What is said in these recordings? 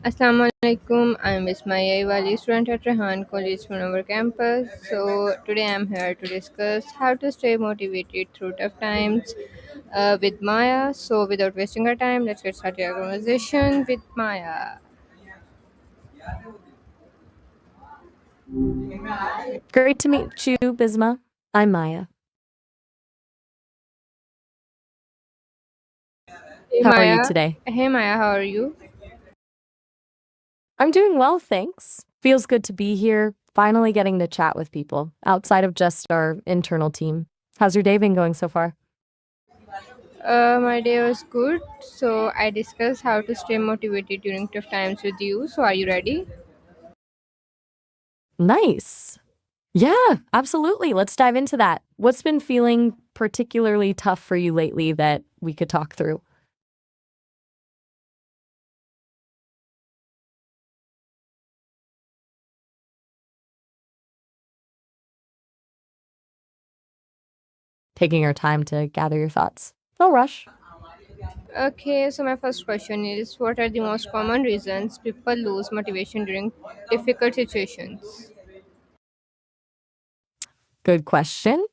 Assalamu alaikum. I'm Ismail Wali, student at Rahan College from our campus. So today I'm here to discuss how to stay motivated through tough times with Maya. So without wasting our time, let's get started our conversation with Maya. Great to meet you, Bisma. I'm Maya. Hey How are you Maya. today? Hey Maya, how are you? I'm doing well, thanks. Feels good to be here, finally getting to chat with people outside of just our internal team. How's your day been going so far? My day was good. So I discussed how to stay motivated during tough times with you. So are you ready? Nice. Yeah, absolutely. Let's dive into that. What's been feeling particularly tough for you lately that we could talk through? Taking our time to gather your thoughts. No rush. Okay, so my first question is, what are the most common reasons people lose motivation during difficult situations? Good question.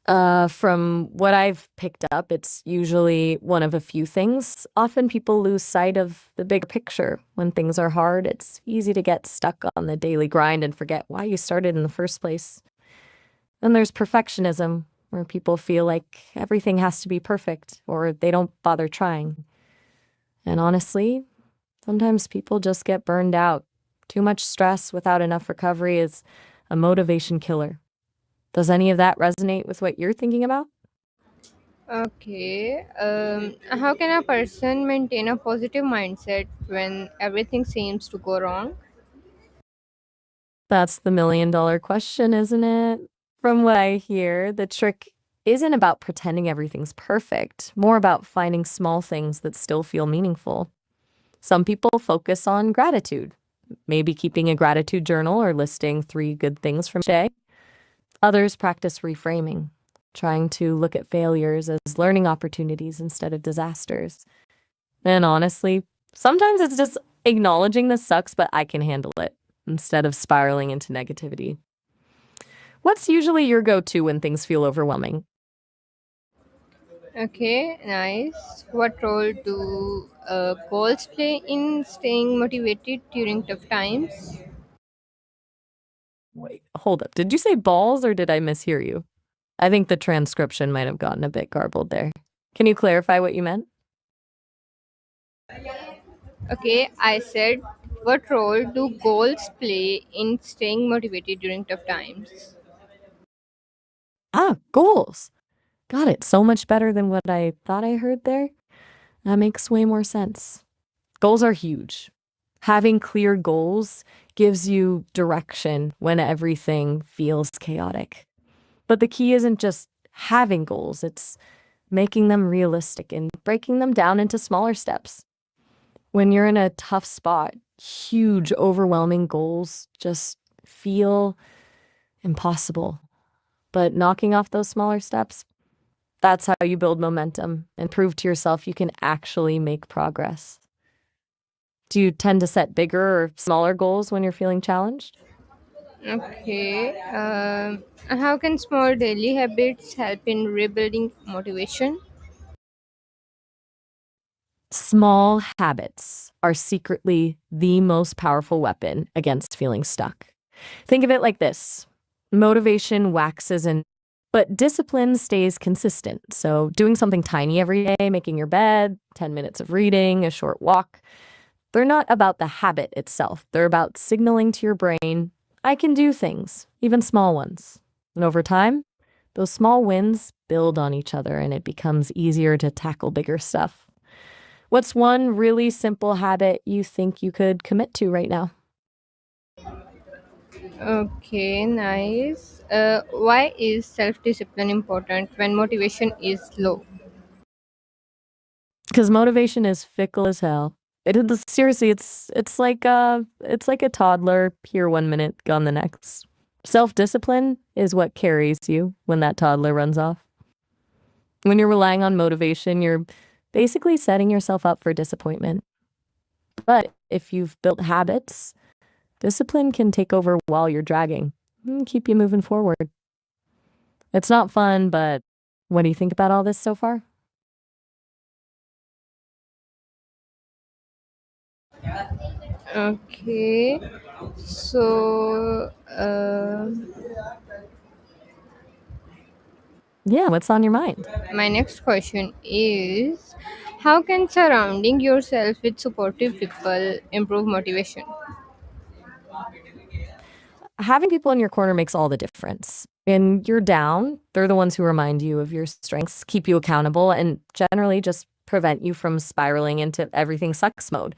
From what I've picked up, it's usually one of a few things. Often people lose sight of the bigger picture. When things are hard, it's easy to get stuck on the daily grind and forget why you started in the first place. Then there's perfectionism, where people feel like everything has to be perfect or they don't bother trying. And honestly, sometimes people just get burned out. Too much stress without enough recovery is a motivation killer. Does any of that resonate with what you're thinking about? Okay, how can a person maintain a positive mindset when everything seems to go wrong? That's the $1,000,000 question, isn't it? From what I hear, the trick isn't about pretending everything's perfect, more about finding small things that still feel meaningful. Some people focus on gratitude, maybe keeping a gratitude journal or listing 3 good things from each day. Others practice reframing, trying to look at failures as learning opportunities instead of disasters. And honestly, sometimes it's just acknowledging this sucks, but I can handle it instead of spiraling into negativity. What's usually your go to when things feel overwhelming? Okay, nice. What role do goals play in staying motivated during tough times? Wait, hold up. Did you say balls or did I mishear you? I think the transcription might have gotten a bit garbled there. Can you clarify what you meant? Okay, I said, what role do goals play in staying motivated during tough times? Ah, goals. Got it. So much better than what I thought I heard there. That makes way more sense. Goals are huge. Having clear goals gives you direction when everything feels chaotic. But the key isn't just having goals, it's making them realistic and breaking them down into smaller steps. When you're in a tough spot, huge, overwhelming goals just feel impossible. But knocking off those smaller steps, that's how you build momentum and prove to yourself you can actually make progress. Do you tend to set bigger or smaller goals when you're feeling challenged? Okay, how can small daily habits help in rebuilding motivation? Small habits are secretly the most powerful weapon against feeling stuck. Think of it like this: motivation waxes and but discipline stays consistent. So, doing something tiny every day, making your bed, 10 minutes of reading, a short walk, they're not about the habit itself. They're about signaling to your brain, I can do things, even small ones. And over time, those small wins build on each other and it becomes easier to tackle bigger stuff. What's one really simple habit you think you could commit to right now? Okay, nice. Why is self discipline important when motivation is low? Because motivation is fickle as hell. Seriously, it's like a toddler, here 1 minute, gone the next. Self-discipline is what carries you when that toddler runs off. When you're relying on motivation, you're basically setting yourself up for disappointment. But if you've built habits, discipline can take over while you're dragging and keep you moving forward. It's not fun, but what do you think about all this so far? Okay, so Yeah, what's on your mind? my next question is, how can surrounding yourself with supportive people improve motivation? Having people in your corner makes all the difference. When you're down, they're the ones who remind you of your strengths, keep you accountable, and generally just prevent you from spiraling into everything sucks mode.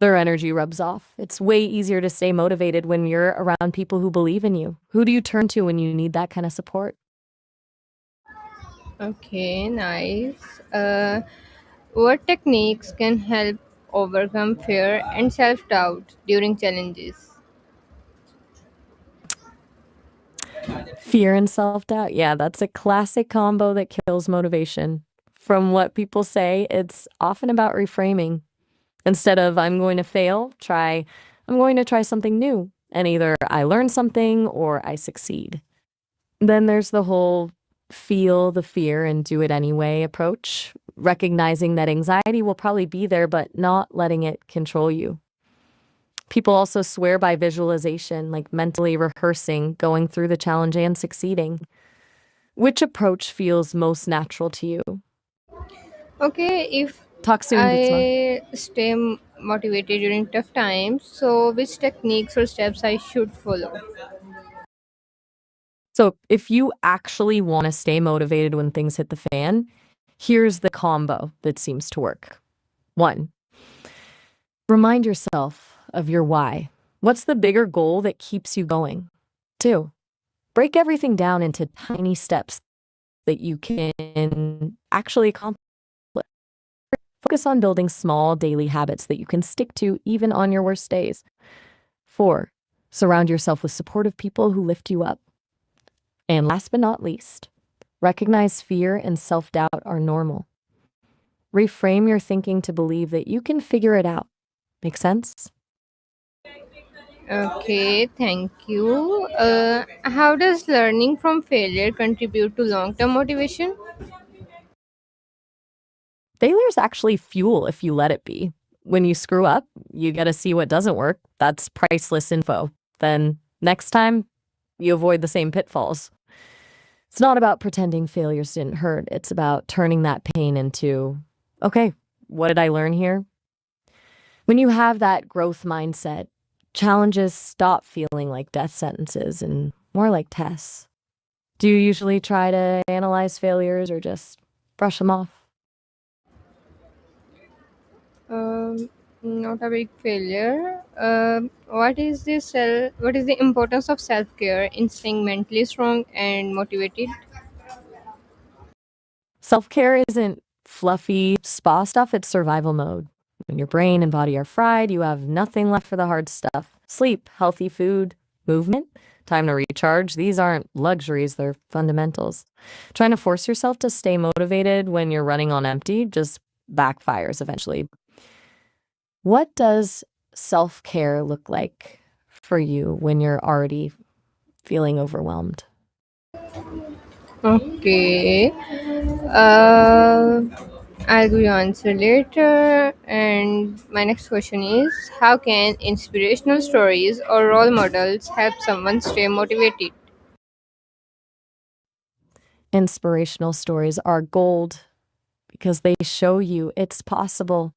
Their energy rubs off. It's way easier to stay motivated when you're around people who believe in you. Who do you turn to when you need that kind of support? Okay, nice. What techniques can help overcome fear and self doubt during challenges? Fear and self doubt. Yeah, that's a classic combo that kills motivation. From what people say, it's often about reframing. Instead of I'm going to fail, try I'm going to try something new. And either I learn something or I succeed. Then there's the whole feel the fear and do it anyway approach, recognizing that anxiety will probably be there, but not letting it control you. People also swear by visualization, like mentally rehearsing, going through the challenge and succeeding. Which approach feels most natural to you? Okay, if Talk soon, Bitsma. I stay motivated during tough times, so which techniques or steps I should follow? So, if you actually want to stay motivated when things hit the fan, here's the combo that seems to work. One, remind yourself of your why. What's the bigger goal that keeps you going? Two, break everything down into tiny steps that you can actually accomplish. Focus on building small daily habits that you can stick to even on your worst days. Four, surround yourself with supportive people who lift you up. And last but not least, recognize fear and self doubt are normal. Reframe your thinking to believe that you can figure it out. Make sense? Okay, thank you. How does learning from failure contribute to long term motivation? Failure's actually fuel if you let it be. When you screw up, you get to see what doesn't work. That's priceless info. Then next time, you avoid the same pitfalls. It's not about pretending failures didn't hurt. It's about turning that pain into, okay, what did I learn here? When you have that growth mindset, challenges stop feeling like death sentences and more like tests. Do you usually try to analyze failures or just brush them off? Um, Not a big failure. What is the importance of self care in staying mentally strong and motivated? Self care isn't fluffy spa stuff, it's survival mode. When your brain and body are fried, you have nothing left for the hard stuff. Sleep, healthy food, movement, time to recharge. These aren't luxuries, they're fundamentals. Trying to force yourself to stay motivated when you're running on empty just backfires eventually. What does self care look like for you when you're already feeling overwhelmed? Okay. Uh, I'll give you answer later. And my next question is, how can inspirational stories or role models help someone stay motivated? Inspirational stories are gold because they show you it's possible.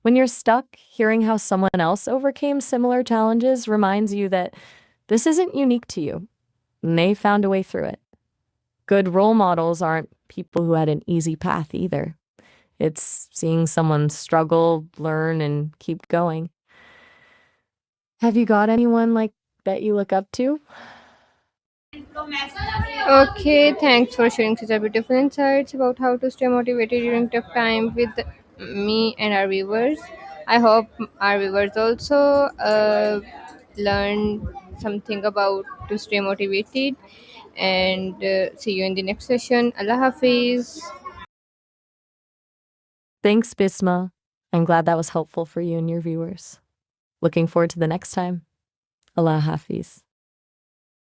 When you're stuck, hearing how someone else overcame similar challenges reminds you that this isn't unique to you. And they found a way through it. Good role models aren't people who had an easy path either. It's seeing someone struggle, learn, and keep going. Have you got anyone like that you look up to? Okay, thanks for sharing such a beautiful insights about how to stay motivated during tough time with me and our viewers. I hope our viewers also learn something about to stay motivated. And see you in the next session. Allah Hafiz. Thanks, Bisma. I'm glad that was helpful for you and your viewers. Looking forward to the next time. Allah Hafiz.